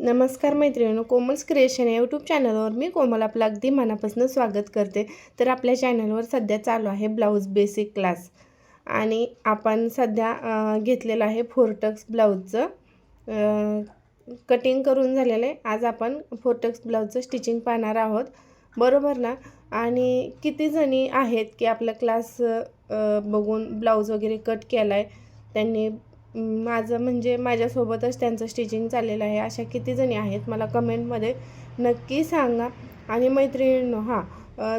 नमस्कार मैत्रिणींनो, कोमल्स क्रिएशन या यूट्यूब चॅनलवर मी कोमल आपलं अगदी मनापासून स्वागत करते. तर आपल्या चॅनलवर सध्या चालू आहे ब्लाऊज बेसिक क्लास आणि आपण सध्या घेतलेलं आहे फोरटक्स ब्लाऊजचं कटिंग करून झालेलं आहे. आज आपण फोरटक्स ब्लाऊजचं स्टिचिंग पाहणार आहोत, बरोबर ना. आणि किती जणी आहेत की आपला क्लास बघून ब्लाऊज वगैरे कट केला आहे, त्यांनी माझं म्हणजे माझ्यासोबतच त्यांचं स्टिचिंग चाललेलं आहे, अशा किती जणी आहेत मला कमेंटमध्ये नक्की सांगा. आणि मैत्रिणींनो,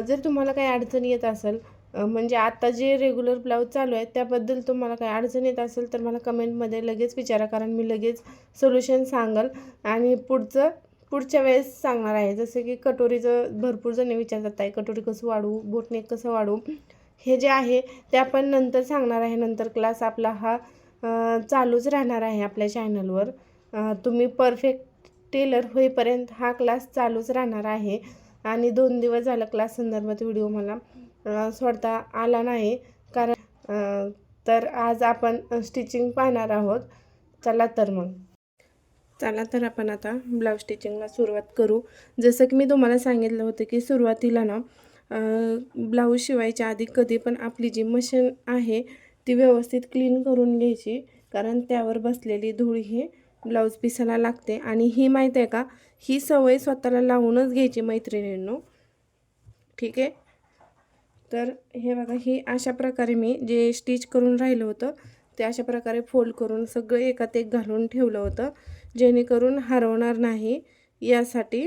जर तुम्हाला काही अडचण येत असेल, म्हणजे आता जे रेग्युलर ब्लाऊज चालू आहे त्याबद्दल तुम्हाला काही अडचण येत असेल तर मला कमेंटमध्ये लगेच विचारा, कारण मी लगेच सोल्युशन सांगाल. आणि पुढच्या वेळेस सांगणार आहे. जसं की कटोरीचं भरपूर जणी विचारतात, आहे कटोरी कसं वाढवू, बोटनेक कसं वाढवू, हे जे आहे ते आपण नंतर सांगणार आहे. नंतर क्लास आपला हा चालूच राहणार आहे आपल्या चॅनलवर. तुम्ही परफेक्ट टेलर होईपर्यंत हा क्लास चालूच राहणार आहे. आणि 2 दिवस झालं क्लास संदर्भात व्हिडिओ मला सोडता आला नाही, कारण तर आज आपण स्टिचिंग पाहणार आहोत. चला तर आपण आता ब्लाऊज स्टिचिंगला सुरुवात करू. जसं की मी तुम्हाला सांगितलं होतं की सुरुवातीला ना ब्लाऊज शिवायच्या आधी कधी पण आपली जी मशीन आहे ती व्यवस्थित क्लीन करून घ्यायची, कारण त्यावर बसलेली धूळ ही ब्लाऊज पिसाला लागते. आणि ही माहीत आहे का, ही सवय स्वतःला लावूनच घ्यायची मैत्रिणींनो, ठीक आहे. तर हे बघा, ही अशा प्रकारे मी जे स्टिच करून राहिलं होतं ते अशा प्रकारे फोल्ड करून सगळं एकात एक घालून ठेवलं होतं, जेणेकरून हरवणार नाही यासाठी.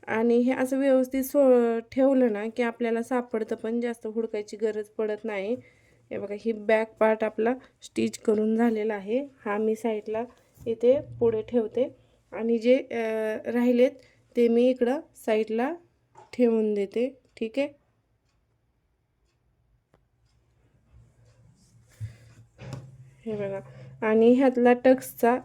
आणि हे असं व्यवस्थित ठेवलं ना की आपल्याला सापडतं, पण जास्त हुडकायची गरज पडत नाही. हे बघा, ही बॅक पार्ट आपला स्टिच करून झालेला आहे. हा मी साईडला इथे पुढे ठेवते आणि जे राहिलेत ते मी इकडं साईडला ठेवून देते, ठीक आहे. हे बघा, आणि ह्यातला टक्सचा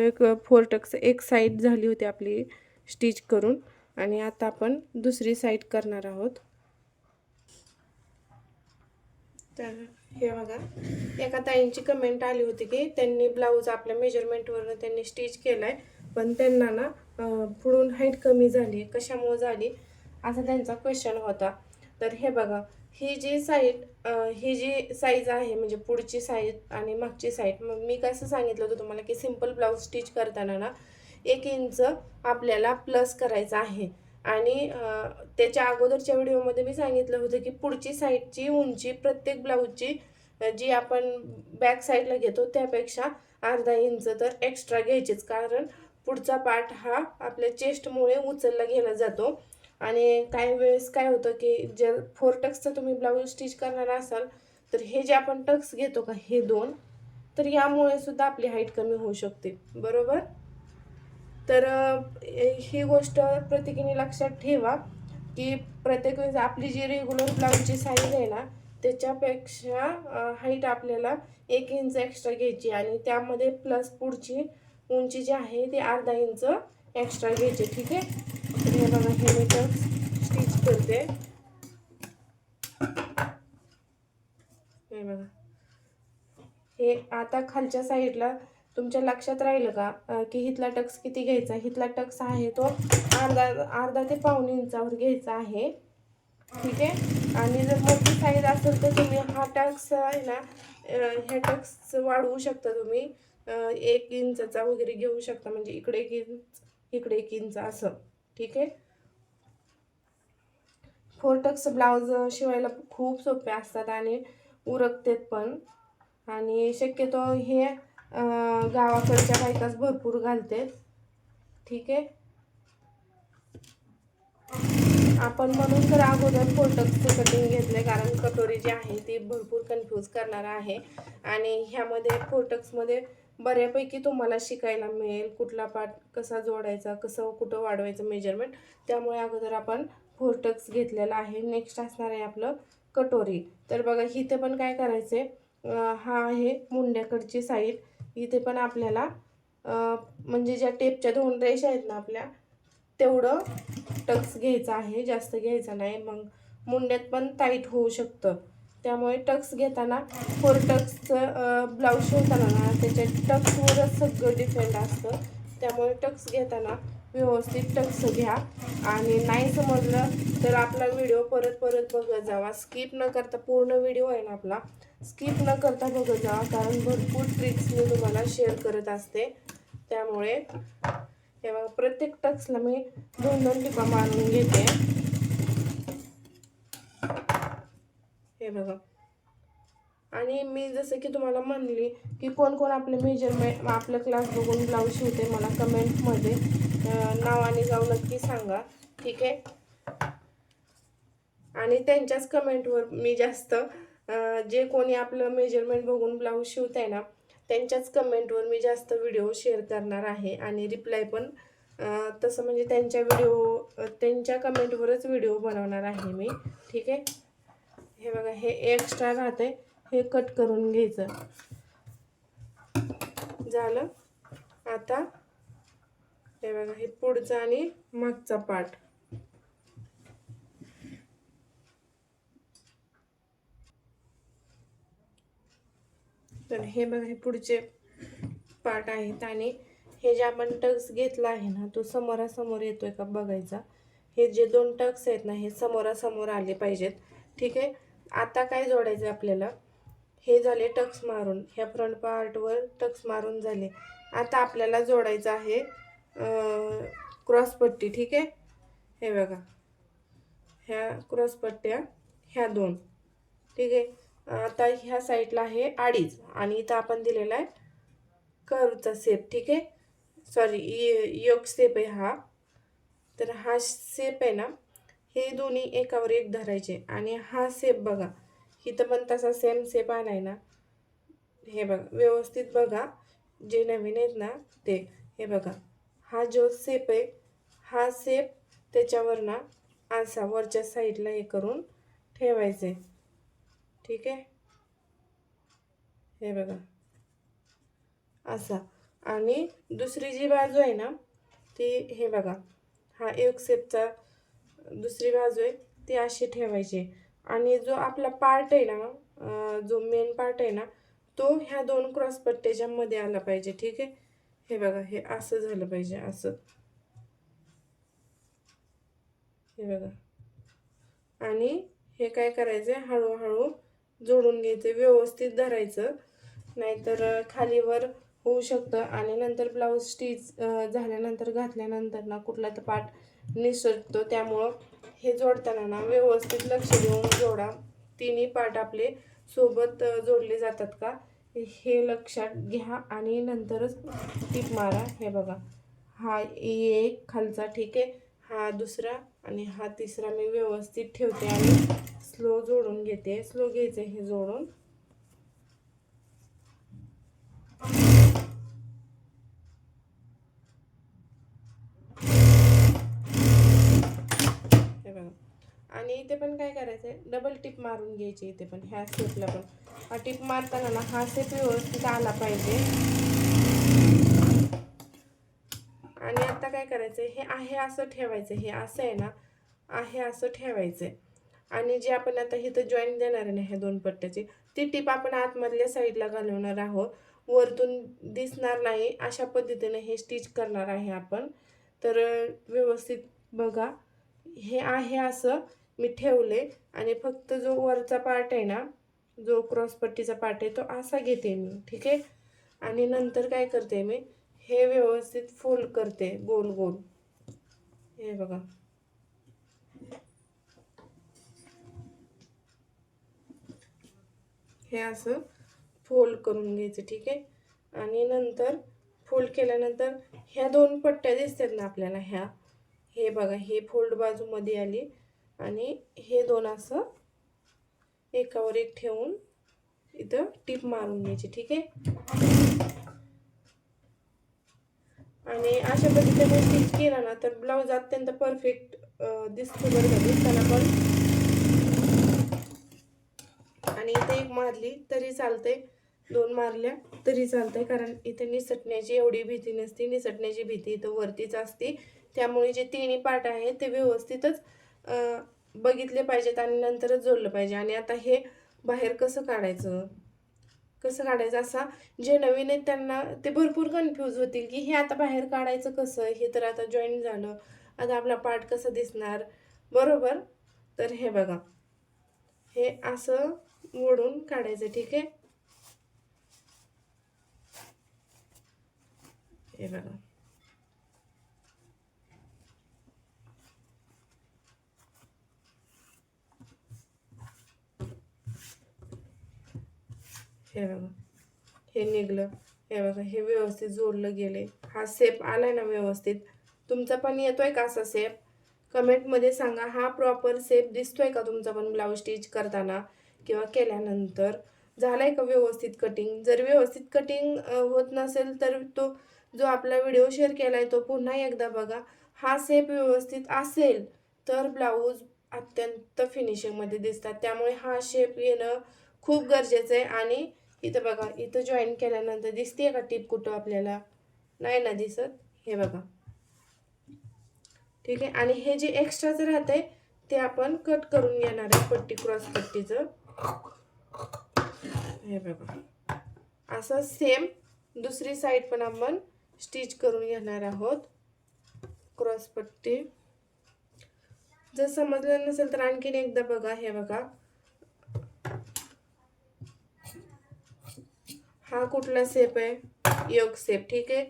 एक 4 टक्स एक साईड झाली होती आपली स्टिच करून, आणि आता आपण दुसरी साईड करणार आहोत. तर हे बघा, एका ताईंची कमेंट आली होती की त्यांनी ब्लाऊज आपल्या मेजरमेंटवरनं त्यांनी स्टिच केला आहे, पण त्यांना ना पुढून हाईट कमी झाली, कशामुळे झाली असा त्यांचा क्वेश्चन होता. तर हे बघा, ही जी साईज आहे, म्हणजे पुढची साईज आणि मागची साईड, मग मी कसं सांगितलं होतं तुम्हाला की सिंपल ब्लाऊज स्टिच करताना ना 1 इंच आपल्याला प्लस करायचं आहे. आणि त्याच्या अगोदरच्या व्हिडिओमध्ये मी सांगितलं होतं की पुढची साईडची उंची प्रत्येक ब्लाऊजची जी आपण बॅक साईडला घेतो त्यापेक्षा अर्धा इंच तर एक्स्ट्रा घ्यायचीच, कारण पुढचा पार्ट हा आपल्या चेस्टमुळे उचलला गेला जातो. आणि काही वेळेस काय होतं की जर 4 टक्सचा तुम्ही ब्लाऊज स्टिच करणार असाल तर हे जे आपण टक्स घेतो का, हे 2, तर यामुळे सुद्धा आपली हाईट कमी होऊ शकते, बरोबर. तर ही गोष्ट प्रत्येकीने लक्षात ठेवा की प्रत्येक वेळेस आपली जी रेग्युलर ब्लाऊजची साईज आहे ना त्याच्यापेक्षा हाईट आपल्याला 1 इंच एक्स्ट्रा घ्यायची, आणि त्यामध्ये प्लस पुढची उंची जी आहे ती अर्धा इंच एक्स्ट्रा घ्यायची, ठीक आहे. तर हे बघा, हे मी टक्स स्टिच करते. हे बघा, हे आता खालच्या साईडला तुमच्या लक्षात राहिलं का की हिथला टक्स किती घ्यायचा. हिथला टक्स आहे तो अर्धा ते पाऊण इंचावर घ्यायचा आहे, ठीक आहे. आणि जर मोठी साईज असेल तर तुम्ही हा टक्स आहे ना, ह्या टक्स वाढवू शकता तुम्ही, 1 इंचचा वगैरे घेऊ शकता, म्हणजे इकडे 1 इंच इकडे 1 इंच असं, ठीक आहे. 4 टक्स ब्लाऊज शिवायला खूप सोपे असतात आणि उरकतात पण, आणि शक्यतो हे गावाकडच्या बायकाच भरपूर घालतात, ठीक आहे. आपण म्हणून तर अगोदर 4 टक्सचं कटिंग घेतलं, कारण कटोरी जी आहे ती भरपूर कन्फ्यूज करणार आहे. आणि ह्यामध्ये 4 टक्समध्ये बऱ्यापैकी तुम्हाला शिकायला मिळेल कुठला पार्ट कसा जोडायचा, कसं कुठं वाढवायचं मेजरमेंट. त्यामुळे अगोदर आपण 4 टक्स घेतलेला आहे. नेक्स्ट असणार आहे आपलं कटोरी. तर बघा, इथे पण काय करायचं आहे, हा आहे मुंड्याकडची साईड. इथे पण आपल्याला म्हणजे ज्या टेपच्या 2 रेषा आहेत ना आपल्या, तेवढं टक्स घ्यायचा आहे, जास्त घ्यायचा नाही, मग मुंड्यात पण टाईट होऊ शकतं. त्यामुळे टक्स घेताना 4 टक्सचं ब्लाऊज शिवताना ना त्याच्या टक्सवरच सगळं डिपेंड असतं त्यामुळे टक्स घेताना व्यवस्थित टक्स घ्या आणि नाही समजलं तर आपला व्हिडिओ परत परत बघत जावा. स्किप न करता पूर्ण व्हिडिओ आहे ना आपला स्किप न करता बघत जावा, कारण भरपूर ट्रिक्स मी तुम्हाला शेअर करत असते. त्यामुळे हे बघा, प्रत्येक टक्सला मी 2-2 टिपा मारून घेते. हे बघा. आणि मी जसं की तुम्हाला म्हणली की कोण कोण आपले मेजरमेंट आपला क्लास बघून ब्लाऊज शिवते, मला कमेंटमध्ये नावाने जाऊ नक्की सांगा, ठीक आहे. आणि त्यांच्याच कमेंटवर मी जास्त जे कोणी आपलं मेजरमेंट बघून ब्लाऊज शिवत आहे ना त्यांच्याच कमेंटवर मी जास्त व्हिडिओ शेअर करणार आहे आणि रिप्लाय पण तसं म्हणजे त्यांच्या कमेंटवरच व्हिडिओ बनवणार आहे मी, ठीक आहे. हे बघा, हे एक्स्ट्रा राहते हे कट करून घ्यायचं. झालं. आता हे बघा, हे पुढचा आणि मागचा पार्ट. तर हे बघा, हे पुढचे पार्ट आहेत आणि हे जे आपण टक्स घेतला आहे ना तो समोरासमोर येतोय का बघायचा. हे जे 2 टक्स आहेत ना हे समोरासमोर आले पाहिजेत, ठीक आहे. आता काय जोडायचं आपल्याला, हे झाले टक्स मारून, ह्या फ्रंट पार्टवर टक्स मारून झाले. आता आपल्याला जोडायचं आहे क्रॉसपट्टी, ठीक आहे. हे बघा, ह्या क्रॉसपट्ट्या ह्या 2, ठीक आहे. आता ह्या साईडला आहे 2.5 आणि इथं आपण दिलेला आहे कर्वचा शेप, ठीक आहे. सॉरी, योग शेप आहे हा. तर हा शेप आहे ना, हे दोन्ही एकावर एक धरायचे आणि हा शेप बघा, इथं पण तसा सेम शेप आलाय ना. हे बघा, व्यवस्थित बघा, जे नवीन आहेत ना ते. हे बघा, हा जो शेप आहे हा शेप त्याच्यावर ना असा वरच्या साईडला हे करून ठेवायचे, ठीक आहे. हे बघा असा. आणि दुसरी जी बाजू आहे ना ती हे बघा, हा एक शेपचा दुसरी बाजू आहे ती अशी ठेवायची. आणि जो आपला पार्ट आहे ना, जो मेन पार्ट आहे ना तो ह्या 2 क्रॉसपट्ट्याच्या मध्ये आला पाहिजे, ठीक आहे. हे बघा, हे असं झालं पाहिजे, असं. हे बघा. आणि हे काय करायचं, हळूहळू जोडून घ्यायचं, व्यवस्थित धरायचं, नाहीतर खालीवर होऊ शकतं. आणि नंतर ब्लाऊज स्टिच झाल्यानंतर घातल्यानंतर ना कुठला तर पार्ट निसटतो. त्यामुळं हे जोडताना ना व्यवस्थित लक्ष देऊन जोडा. तिन्ही पार्ट आपले सोबत जोडले जातात का हे लक्षात घ्या आणि नंतरच टीप मारा. हे बघा, हा एक खालचा, ठीक आहे, हा दुसरा आणि हा तिसरा मी व्यवस्थित ठेवते आणि स्लो जोडून घेते. स्लो घ्यायचं हे जोडून. हे बघा. आणि इथे पण काय करायचं आहे, डबल टिप मारून घ्यायची इथे पण, ह्या शेपला पण. हा टिप मारताना ना हा शेप व्यवस्थित आला पाहिजे. आणि आता काय करायचं, हे आहे असं ठेवायचं, हे असं आहे ना, आहे असं ठेवायचं. आणि जे आपण आता इथं जॉईन देणार आहे ना ह्या 2 पट्ट्याची, ती टिप आपण आतमधल्या साईडला घालवणार आहोत, वरतून दिसणार नाही अशा पद्धतीने हे स्टिच करणार आहे आपण. तर व्यवस्थित बघा, हे आहे असं मी ठेवले आणि फक्त जो वरचा पार्ट आहे ना, जो क्रॉसपट्टीचा पार्ट आहे तो असा घेते मी, ठीक आहे. आणि नंतर काय करते मी, हे व्यवस्थित फोल्ड करते गोल गोल. हे बघा, हे असं फोल्ड करून घ्यायचं, ठीक आहे. आणि नंतर फोल्ड केल्यानंतर ह्या 2 पट्ट्या दिसतात ना आपल्याला, ह्या, हे बघा, हे फोल्ड बाजूमध्ये आली आणि हे 2 असं एकावर एक ठेवून इथं टिप मारून घ्यायची, ठीक आहे. आणि अशा पद्धतीने स्टिच केला ना तर ब्लाऊज अत्यंत परफेक्ट दिसतो बरं का, दिसताना पण. आणि इथे एक मारली तरी चालते, 2 मारल्या तरी चालते, कारण इथे निसटण्याची एवढी भीती नसते. निसटण्याची भीती इथं वरतीच असते. त्यामुळे जे तिन्ही पार्ट आहेत ते व्यवस्थितच बघितले पाहिजेत आणि नंतरच जोडलं पाहिजे. आणि आता हे बाहेर कसं काढायचं, कसं काढायचं असा, जे नवीन आहेत त्यांना ते भरपूर कन्फ्यूज होतील की हे आता बाहेर काढायचं कसं, हे तर आता जॉईन झालं, आता आपला पार्ट कसं दिसणार, बरोबर. तर हे बघा, हे असं मोडून काढायचं, ठीक आहे. हे बघा, हे बघा, हे निघलं. हे बघा, हे व्यवस्थित जोडलं गेले. हा शेप आलाय ना व्यवस्थित. तुमचा पण येतोय का असा शेप? कमेंटमध्ये सांगा. हा प्रॉपर शेप दिसतोय का तुमचा पण ब्लाऊज स्टिच करताना किंवा केल्यानंतर? झालाय का व्यवस्थित कटिंग? जर व्यवस्थित कटिंग होत नसेल तर तो जो आपला व्हिडिओ शेअर केलाय तो पुन्हा एकदा बघा. हा शेप व्यवस्थित असेल तर ब्लाऊज अत्यंत फिनिशिंगमध्ये दिसतात. त्यामुळे हा शेप येणं खूप गरजेचं आहे. आणि इथं बघा, इथं जॉईन केल्यानंतर दिसते का टीप कुठं आपल्याला? नाही ना दिसत. हे बघा, ठीक आहे. आणि हे जे एक्स्ट्राचं राहतंय ते आपण कट करून घेणार आहे, पट्टी क्रॉस पट्टीचं. हे बघा, असं सेम दुसरी साईड पण आपण स्टिच करून घेणार आहोत, क्रॉस पट्टी. जर समजलं नसेल तर आणखीन एकदा बघा. हे बघा, हा कुठला शेप आहे? योग शेप, ठीक आहे.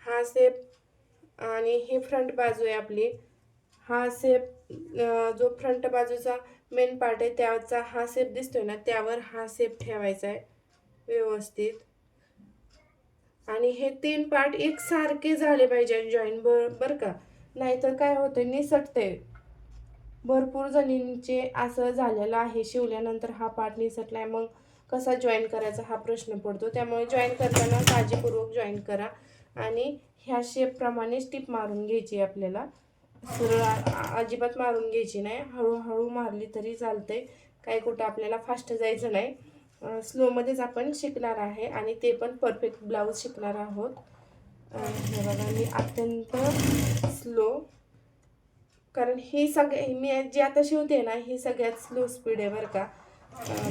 हा शेप आणि ही फ्रंट बाजू आहे आपली. हा शेप जो फ्रंट बाजूचा मेन पार्ट आहे त्याचा हा शेप दिसतोय ना, त्यावर हा शेप ठेवायचा आहे व्यवस्थित. आणि हे 3 पार्ट एकसारखे झाले पाहिजे जॉईन, बरं का. नाहीतर काय होतं, निसटते. भरपूर जणींचे असं झालेलं आहे, शिवल्यानंतर हा पार्ट निसटलाय, मग कसा जॉईन करायचा हा प्रश्न पडतो. त्यामुळे जॉईन करताना काळजीपूर्वक जॉईन करा. आणि ह्या शेपप्रमाणे टिप मारून घ्यायची आपल्याला. सरळ अजिबात मारून घ्यायची नाही, हळूहळू मारली तरी चालते. काही कुठं आपल्याला फास्ट जायचं नाही. स्लोमध्येच आपण शिकणार आहे आणि ते पण परफेक्ट ब्लाऊज शिकणार आहोत. हे बघा, मी अत्यंत स्लो, कारण ही मी जी आता शिवते ना ही सगळ्यात स्लो स्पीड आहे बरं का.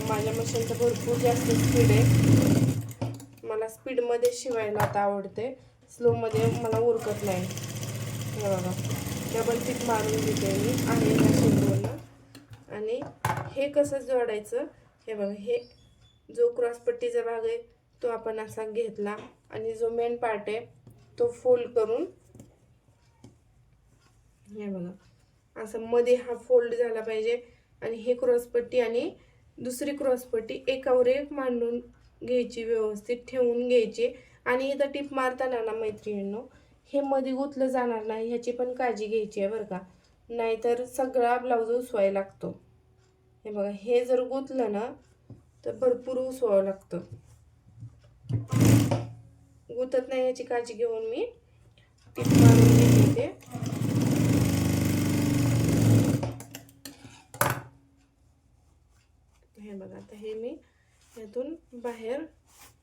माझ्या मशीनचं भरपूर जास्त स्पीड आहे. मला स्पीडमध्ये शिवायला आता आवडते, स्लोमध्ये मला उरकत नाही. हे बघा, डबल टिक मारून घेते मी आहे ह्या शेपवरनं. आणि हे कसं जोडायचं? हे बघा, हे जो क्रॉसपट्टीचा भाग आहे तो आपण असा घेतला आणि जो मेन पार्ट आहे तो फोल्ड करून, हे बघा असं मध्ये हा फोल्ड झाला पाहिजे. आणि हे क्रॉसपट्टी आणि दुसरी क्रॉसपट्टी एकावर एक मांडून घ्यायची, व्यवस्थित ठेवून घ्यायची. आणि इथं टिप मारताना ना मैत्रिणींनो, हे मध्ये गुंतलं जाणार नाही ह्याची पण काळजी घ्यायची आहे बरं का. नाहीतर सगळा ब्लाऊज उसवायला लागतो. हे बघा, हे जर गुंतलं ना तर भरपूर उसवावं लागतं. गुंतत नाही याची काळजी घेऊन मी टिप मारून घेते. हे बघा, आता हे मी यातून बाहेर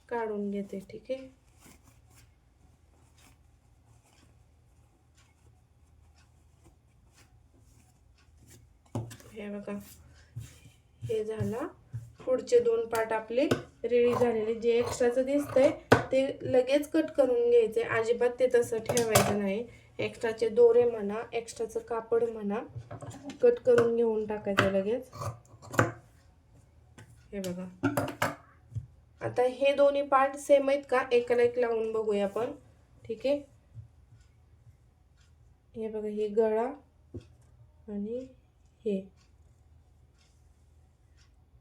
काढून घेते, ठीक आहे. हे बघा, हे झाला. पुढचे 2 पार्ट आपले रेडी झालेले. जे एक्स्ट्राचं दिसतंय ते लगेच कट करून घ्यायचे, अजिबात ते तसं ठेवायचं नाही. एक्स्ट्राचे दोरे म्हणा, एक्स्ट्राचं कापड म्हणा, कट करून घेऊन टाकायचं लगेच. हे बघा, आता हे दोन्ही पार्ट सेम आहेत का एकाला एक लावून बघूया आपण, ठीक आहे. हे बघा, हे गळा आणि हे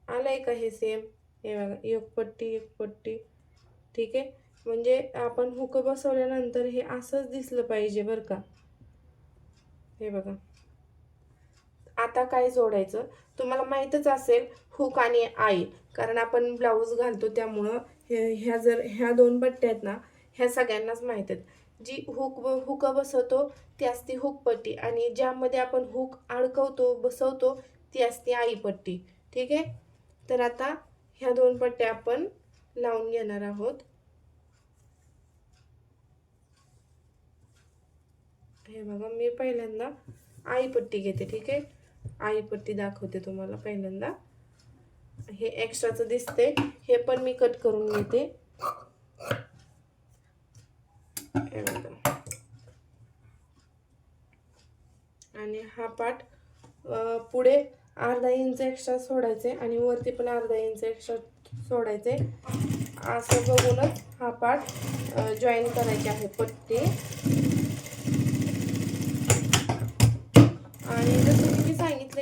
आलंय का हे सेम? हे बघा, एक पट्टी एक पट्टी, ठीक आहे. म्हणजे आपण हुक बसवल्यानंतर हे असंच दिसलं पाहिजे बरं का. हे बघा, आता काय जोडायचं तुम्हाला माहीतच असेल, हुक आणि आई. कारण आपण ब्लाऊज घालतो त्यामुळं ह्या 2 पट्ट्या आहेत ना, ह्या सगळ्यांनाच माहीत आहेत. जी हुक बसवतो ती असते हुक पट्टी, आणि ज्यामध्ये आपण हुक अडकवतो बसवतो ती असते आई पट्टी, ठीक आहे. तर आता ह्या 2 पट्ट्या आपण लावून घेणार आहोत. हे बघा, मी पहिल्यांदा आई पट्टी घेते, ठीक आहे. आई पट्टी दाखवते तुम्हाला पहिल्यांदा. हे एक्स्ट्राचं दिसते हे पण मी कट करून घेते. आणि हा पार्ट पुढे अर्धा इंच एक्स्ट्रा सोडायचे आणि वरती पण अर्धा इंच एक्स्ट्रा सोडायचे. असं बघूनच हा पार्ट जॉईन करायचे आहे पट्टी. आणि जसं की मी सांगितले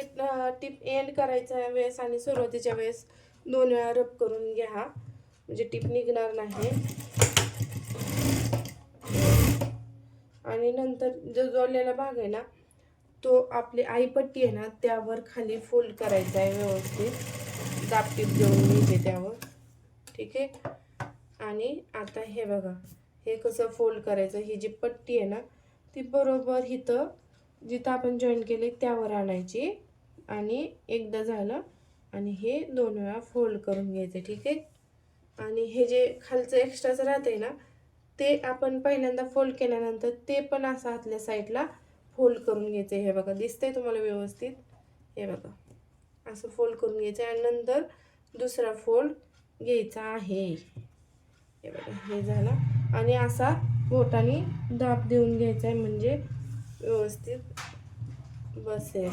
टिप एंड करायच्या वेळेस आणि सुरुवातीच्या वेळेस 2 वेळा रब करून घ्या म्हणजे टिप निघणार नाही. आणि नंतर जो जोडलेला भाग आहे ना तो आपली आईपट्टी आहे ना त्यावर खाली फोल्ड करायचा आहे व्यवस्थित. दाबटीप देऊन घ्यायचे त्यावर. ठीक आहे. आणि आता हे बघा हे कसं फोल्ड करायचं. ही जी पट्टी आहे ना ती बरोबर इथं जिथं आपण जॉईन केले त्यावर आणायची. आणि एकदा झालं आणि हे 2 वेळा फोल्ड करून घ्यायचे. ठीक आहे. आणि हे जे खालचं एक्स्ट्राचं राहते ना ते आपण पहिल्यांदा फोल्ड केल्यानंतर ते पण असं आतल्या साईडला फोल्ड करून घ्यायचं. हे बघा दिसतंय तुम्हाला व्यवस्थित. हे बघा असं फोल्ड करून घ्यायचं आणि नंतर दुसरा फोल्ड घ्यायचा आहे. हे बघा हे झालं. आणि असा बोटाने दाब देऊन घ्यायचा आहे म्हणजे व्यवस्थित बसेल,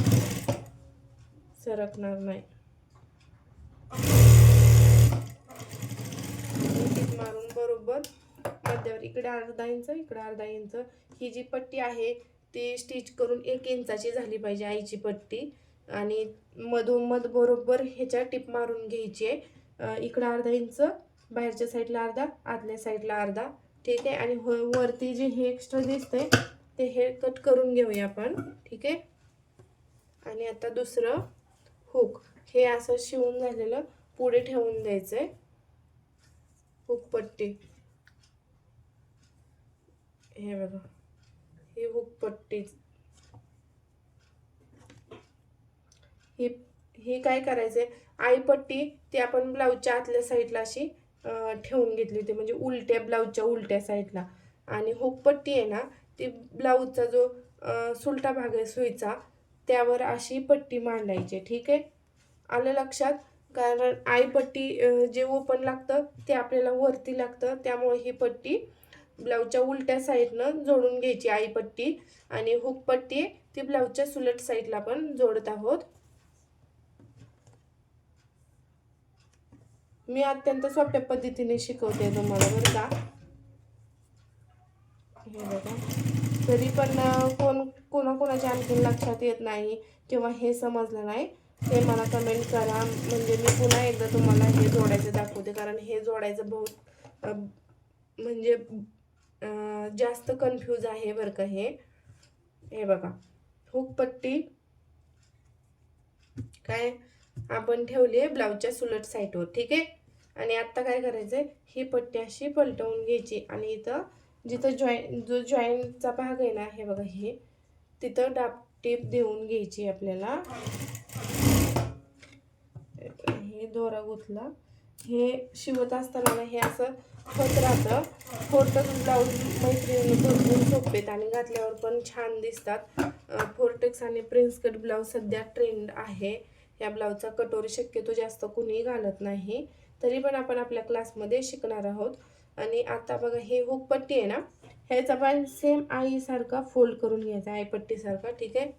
सरकणार नाही. टीप मारून बरोबर मध्यावर इकडे अर्धा इंच इकडे अर्धा इंच ही जी पट्टी आहे ती स्टिच करून 1 इंचाची झाली पाहिजे आईची पट्टी. आणि मधोमध बरोबर ह्याच्या टिप मारून घ्यायची आहे. इकडं अर्धा इंच, बाहेरच्या साईडला अर्धा, आतल्या साईडला अर्धा. ठीक आहे. आणि वरती जे हे एक्स्ट्रा दिसतंय ते हे कट करून घेऊया आपण. ठीक आहे. आणि आता दुसरं हुक हे असं शिवून झालेलं पुढे ठेवून द्यायचं आहे. हुक पट्टी हे बघा ही हुक पट्टी. ही काय करायचंय आई पट्टी ती आपण ब्लाऊजच्या आतल्या साईडला अशी ठेवून घेतली होती म्हणजे उलट्या ब्लाऊजच्या उलट्या साईडला. आणि हुक पट्टी आहे ना ती ब्लाऊजचा जो सुलटा भाग आहे सुईचा त्यावर अशी पट्टी मांडायची. ठीक आहे. आलं लक्षात. कारण आई पट्टी जे ओपन लागतं ते आपल्याला वरती लागतं त्यामुळे ही पट्टी ब्लाऊजच्या उलट्या साईडनं जोडून घ्यायची आई पट्टी. आणि हुक पट्टी ती ब्लाऊजच्या सुलट साईडला पण जोडत आहोत. मी अत्यंत सोप्या पद्धतीने शिकवते तुम्हाला बरं का. हे बघा तरी पण कोणाच्या आणखीन लक्षात येत नाही किंवा हे समजलं नाही ते मला कमेंट करा म्हणजे मी पुन्हा एकदा तुम्हाला हे जोडायचं दाखवते. कारण हे जोडायचं बहुत म्हणजे जास्त कन्फ्यूज आहे बरं का हे. हे बघा हुक पट्टी काय आपण ठेवली आहे ब्लाऊजच्या सुलट साईडवर. ठीक आहे. आणि आत्ता काय करायचंय ही पट्टी अशी पलटवून घ्यायची आणि इथं जिथं जो जॉईंटचा भाग आहे ना हे बघा हे तिथं टीप देऊन घ्यायची आपल्याला. हे दोरा गुंतला. हे शिवत असताना हे असं होत राहतं. फोर्टेक्स ब्लाऊज मैत्रिणी भरपूर सोपेत आणि घातल्यावर पण छान दिसतात. फोर्टेक्स आणि प्रिन्स कट ब्लाऊज सध्या ट्रेंड आहे. या ब्लाऊजचा कटोरी शक्यतो जास्त कुणीही घालत नाही. तरी पण आपण आपल्या क्लासमध्ये शिकणार आहोत. आणि आता बघा हे हुक पट्टी आहे ना ह्याचा पण सेम आईसारखा फोल्ड करून घ्यायचा आई पट्टीसारखा. ठीक आहे.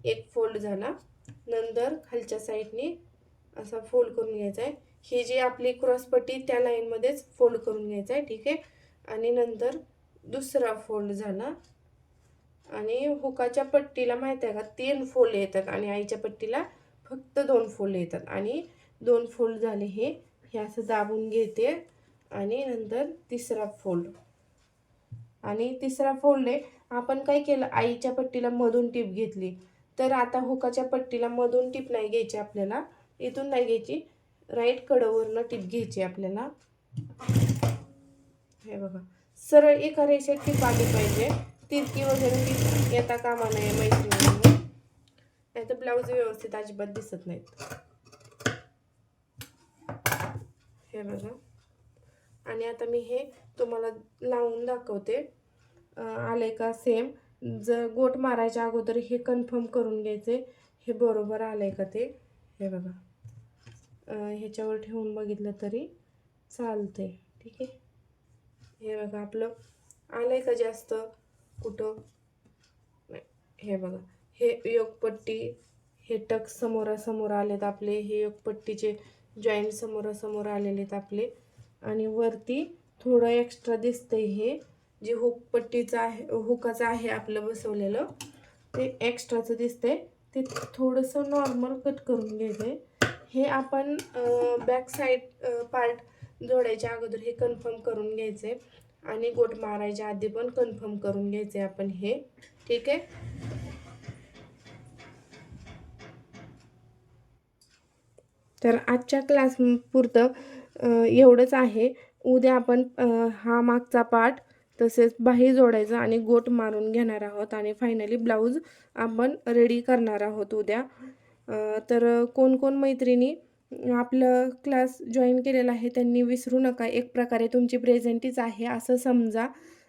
एक फोल्ड झाला. नंतर खालच्या साईडने असा फोल्ड करून घ्यायचा आहे. ही जी आपली क्रॉस पट्टी त्या लाईनमध्येच फोल्ड करून घ्यायचा आहे. ठीक आहे. आणि नंतर दुसरा फोल्ड झाला. आणि हुकाच्या पट्टीला माहिती आहे का 3 फोल्ड येतात आणि आईच्या पट्टीला फक्त 2 फोल्ड येतात. आणि 2 फोल्ड झाले हे असं दाबून घेते. आणि नंतर तिसरा फोल्ड. आणि तिसरा फोल्ड आहे आपण काय केलं आईच्या पट्टीला मधून टीप घेतली. तर आता हुकाच्या पट्टीला मधून टीप नाही घ्यायची आपल्याला. इथून नाही घ्यायची राईट कडवरनं टीप घ्यायची आपल्याला. हे बघा सरळ एका रेषेत टीप आली पाहिजे. तिरकी वगैरे टीप येता कामा नये मैत्रिणींनी. नाही तर ब्लाऊज व्यवस्थित अजिबात दिसत नाहीत. हे बघा. आणि आता मी हे तुम्हाला लावून दाखवते आले का सेम. जर गोट मारायच्या अगोदर हे कन्फर्म करून घ्यायचे हे बरोबर आलंय का ते. हे बघा ह्याच्यावर ठेवून बघितलं तरी चालते. ठीक आहे. हे बघा आपलं आलंय का जास्त कुठं नाही. हे बघा हे योगपट्टी, हे टक समोरासमोर आलेत आपले, हे योगपट्टीचे जॉईंट समोरासमोर आलेले आहेत आपले. आणि वरती थोडं एक्स्ट्रा दिसतंय, हे जे हुक पट्टीचं आहे, हुकाचं आहे आपलं बसवलेलं, ते एक्स्ट्राचं दिसतंय. ते थोडंसं नॉर्मल कट करून घ्यायचं. हे आपण बॅक साईड पार्ट जोडायच्या अगोदर हे कन्फर्म करून घ्यायचे आणि गोट मारायच्या आधी पण कन्फर्म करून घ्यायचे आपण हे. ठीक आहे. तर आजच्या क्लास पुरतं एवढंच आहे. उद्या आपण हा मागचा पार्ट तसेच बाही जोडायचा आणि गोट मारून घेणार आहोत आणि फायनली ब्लाऊज आपण रेडी करणार आहोत उद्या. तर कोण कोण मैत्रिणी आपलं क्लास जॉईन केलेला आहे त्यांनी विसरू नका, एक प्रकारे तुमची प्रेझेंटीच आहे असं समजा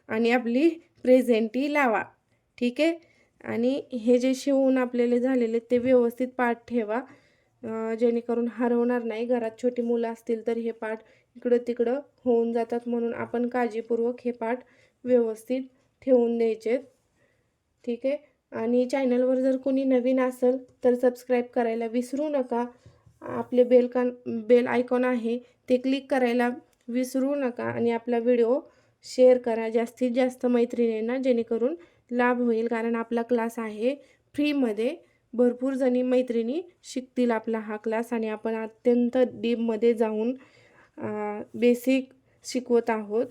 आणि आपली प्रेझेंटी लावा. ठीक आहे. आणि हे जे शिवून आपल्याला झालेले ते व्यवस्थित पाठ ठेवा, जेणेकरून हरवणार नाही. घरात छोटी मुलं असतील तर हे पाठ इकडं तिकडं होऊन जातात, म्हणून आपण काळजीपूर्वक हे पाठ व्यवस्थित ठेवून द्यायचे. ठीक आहे. आणि चॅनलवर जर कोणी नवीन असेल तर सबस्क्राईब करायला विसरू नका. आपले बेल आयकॉन आहे ते क्लिक करायला विसरू नका आणि आपला व्हिडिओ शेअर करा जास्तीत जास्त मैत्रिणींना, जेणेकरून लाभ होईल. कारण आपला क्लास आहे फ्रीमध्ये, भरपूर जणी मैत्रिणी शिकतील आपला हा क्लास आणि आपण अत्यंत डीपमध्ये जाऊन बेसिक शिकवत आहोत.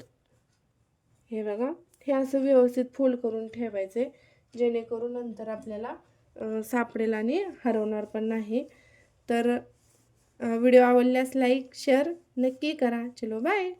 हे बघा हे असं व्यवस्थित फोल्ड करून ठेवायचे, जेणेकरून नंतर आपल्याला सापडेल आणि हरवणार पण नाही. तर व्हिडिओ आवडल्यास लाईक शेअर नक्की करा. चलो बाय.